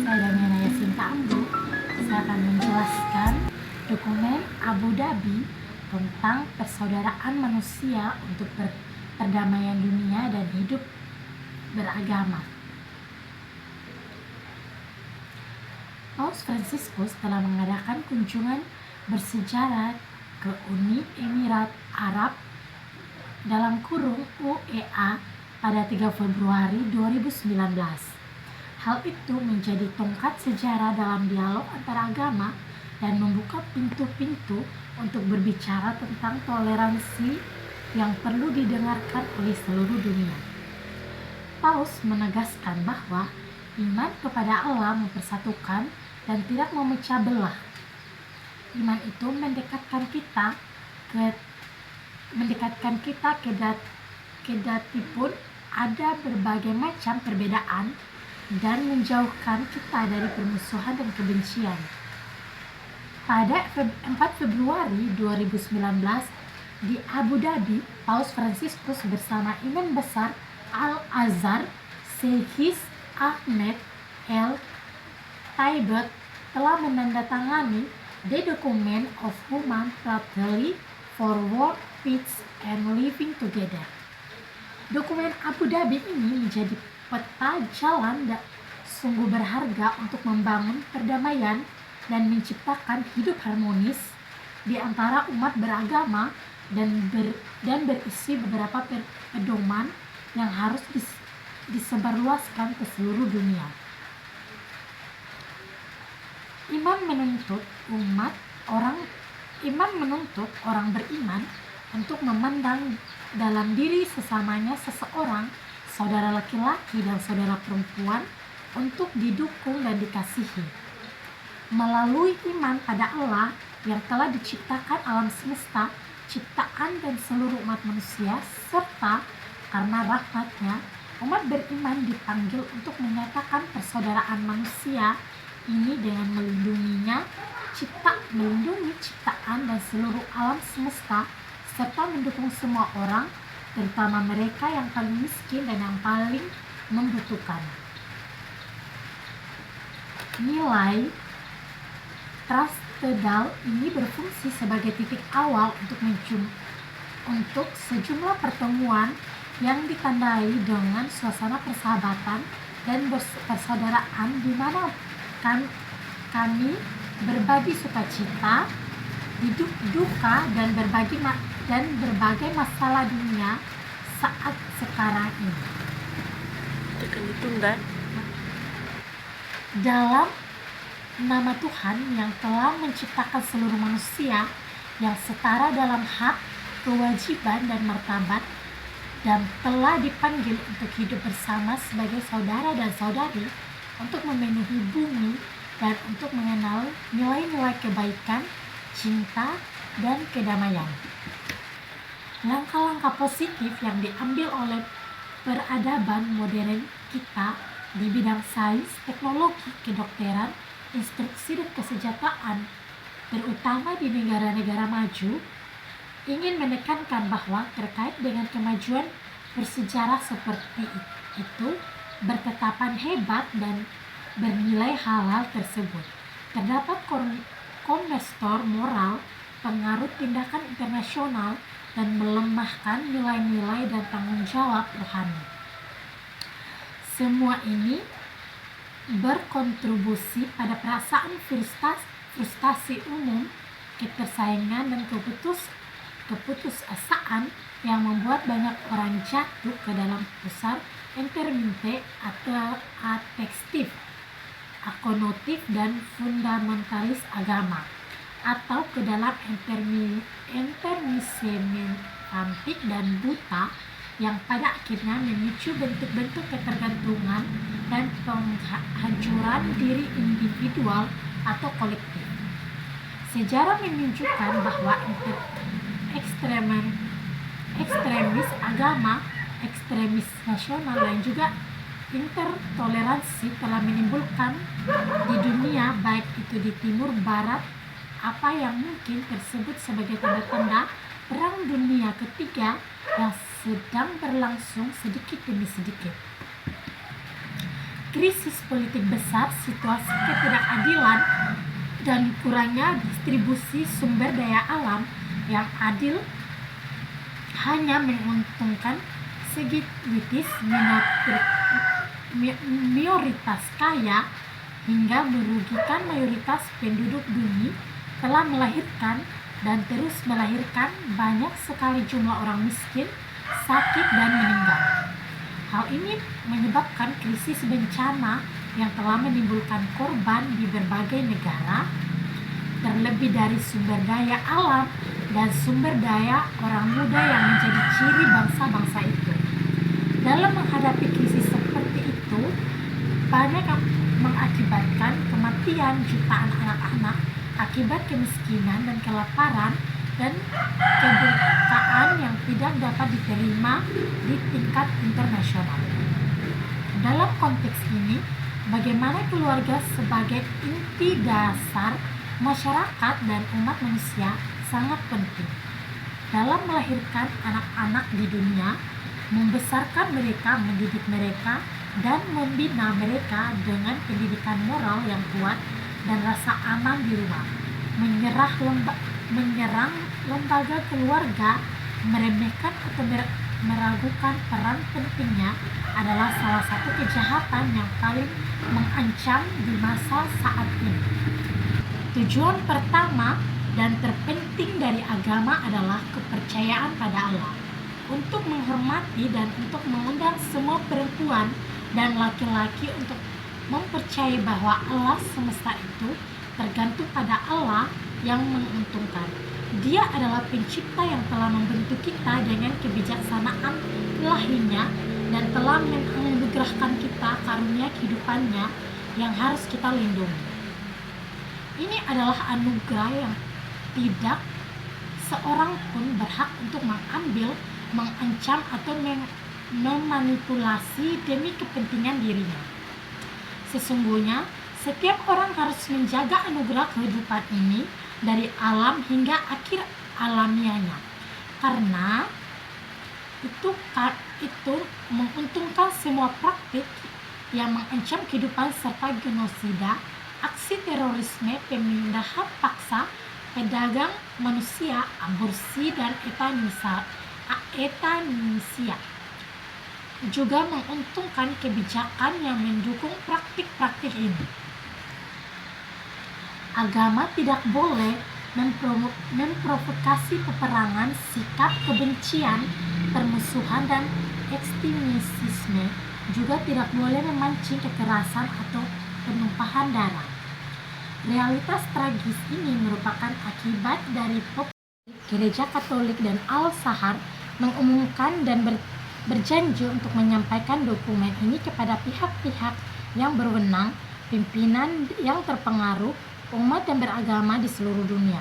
saya Damiana Yasinta Ambu. Saya akan menjelaskan dokumen Abu Dhabi tentang persaudaraan manusia untuk perdamaian dunia dan hidup beragama. Paus Fransiskus telah mengadakan kunjungan bersejarah ke Uni Emirat Arab (UEA) pada 3 Februari 2019. Hal itu menjadi tongkat sejarah dalam dialog antara agama dan membuka pintu-pintu untuk berbicara tentang toleransi yang perlu didengarkan oleh seluruh dunia. Paus menegaskan bahwa iman kepada Allah mempersatukan dan tidak memecah belah. Iman itu mendekatkan kita kedatipun ada berbagai macam perbedaan dan menjauhkan kita dari permusuhan dan kebencian. Pada 4 Februari 2019 di Abu Dhabi, Paus Fransiskus bersama Imam Besar Al-Azhar Syekh Ahmed El Taibat telah menandatangani The Document of Human Brotherly for World Peace and Living Together. Dokumen Abu Dhabi ini menjadi peta jalan sungguh berharga untuk membangun perdamaian dan menciptakan hidup harmonis di antara umat beragama dan berisi beberapa pedoman yang harus disebarluaskan ke seluruh dunia. Imam menuntut orang beriman untuk memandang dalam diri sesamanya seseorang, saudara laki-laki dan saudara perempuan, untuk didukung dan dikasihi. Melalui iman pada Allah yang telah diciptakan alam semesta, ciptaan dan seluruh umat manusia, serta karena rahmat-Nya, umat beriman dipanggil untuk menyatakan persaudaraan manusia ini dengan melindungi ciptaan dan seluruh alam semesta, serta mendukung semua orang, terutama mereka yang paling miskin dan yang paling membutuhkan. Nilai Trastedal ini berfungsi sebagai titik awal untuk sejumlah pertemuan yang ditandai dengan suasana persahabatan dan persaudaraan di mana kami berbagi sukacita, duka dan berbagai masalah dunia saat sekarang ini. Tekan ditunda. Dalam nama Tuhan yang telah menciptakan seluruh manusia yang setara dalam hak, kewajiban dan martabat, dan telah dipanggil untuk hidup bersama sebagai saudara dan saudari, untuk memenuhi bumi dan untuk mengenal nilai-nilai kebaikan, cinta, dan kedamaian. Langkah-langkah positif yang diambil oleh peradaban modern kita di bidang sains, teknologi, kedokteran, instruksi dan kesejahteraan, terutama di negara-negara maju, ingin menekankan bahwa terkait dengan kemajuan bersejarah seperti itu, bertetapan hebat dan bernilai hal-hal tersebut, terdapat korstor moral, pengaruh tindakan internasional, dan melemahkan nilai-nilai dan tanggung jawab rohani. Semua ini berkontribusi pada perasaan frustasi umum, ketersaingan dan keputusasaan yang membuat banyak orang jatuh ke dalam pusar intermente ateistik, akonotif dan fundamentalis agama, atau ke dalam intermissionistik dan buta yang pada akhirnya memicu bentuk-bentuk ketergantungan dan penghancuran diri individual atau kolektif. Sejarah menunjukkan bahwa ekstremis agama, ekstremis nasional dan juga intertoleransi telah menimbulkan di dunia, baik itu di timur barat, apa yang mungkin tersebut sebagai tanda-tanda Perang Dunia Ketiga yang sedang berlangsung sedikit demi sedikit. krisis politik besar, situasi ketidakadilan, dan kurangnya distribusi sumber daya alam yang adil hanya menguntungkan segelintir minoritas kaya hingga merugikan mayoritas penduduk bumi, telah melahirkan dan terus melahirkan banyak sekali jumlah orang miskin, sakit, dan meninggal. Hal ini menyebabkan krisis bencana yang telah menimbulkan korban di berbagai negara, terlebih dari sumber daya alam dan sumber daya orang muda yang menjadi ciri bangsa-bangsa itu. Dalam menghadapi krisis seperti itu, banyak mengakibatkan kematian jutaan anak-anak akibat kemiskinan dan kelaparan dan kebutaan yang tidak dapat diterima di tingkat internasional. Dalam konteks ini, bagaimana keluarga sebagai inti dasar masyarakat dan umat manusia sangat penting dalam melahirkan anak-anak di dunia, membesarkan mereka, mendidik mereka, dan membina mereka dengan pendidikan moral yang kuat dan rasa aman di rumah. Menyerang lembaga keluarga, meremehkan atau meragukan peran pentingnya adalah salah satu kejahatan yang paling mengancam di masa saat ini. Tujuan pertama dan terpenting dari agama adalah kepercayaan pada Allah, untuk menghormati dan untuk mengundang semua perempuan dan laki-laki untuk mempercayai bahwa Allah semesta itu tergantung pada Allah yang menguntungkan. Dia adalah pencipta yang telah membentuk kita dengan kebijaksanaan ilahinya dan telah menganugerahkan kita karunia kehidupannya yang harus kita lindungi. Ini adalah anugerah yang tidak seorang pun berhak untuk mengambil, mengancam, atau memanipulasi demi kepentingan dirinya. Sesungguhnya, setiap orang harus menjaga anugerah kehidupan ini dari alam hingga akhir alamiahnya, karena itu menguntungkan semua praktik yang mengancam kehidupan serta genosida, aksi terorisme, pemindahan paksa, pedagang manusia, aborsi, dan euthanasia. Juga menguntungkan kebijakan yang mendukung praktik-praktik ini. Agama tidak boleh memprovokasi peperangan, sikap kebencian, permusuhan, dan ekstremisme. Juga tidak boleh memancing kekerasan atau penumpahan darah. Realitas tragis ini merupakan akibat dari Gereja Katolik dan Al-Azhar mengumumkan dan berjanji untuk menyampaikan dokumen ini kepada pihak-pihak yang berwenang, pimpinan yang terpengaruh, umat yang beragama di seluruh dunia.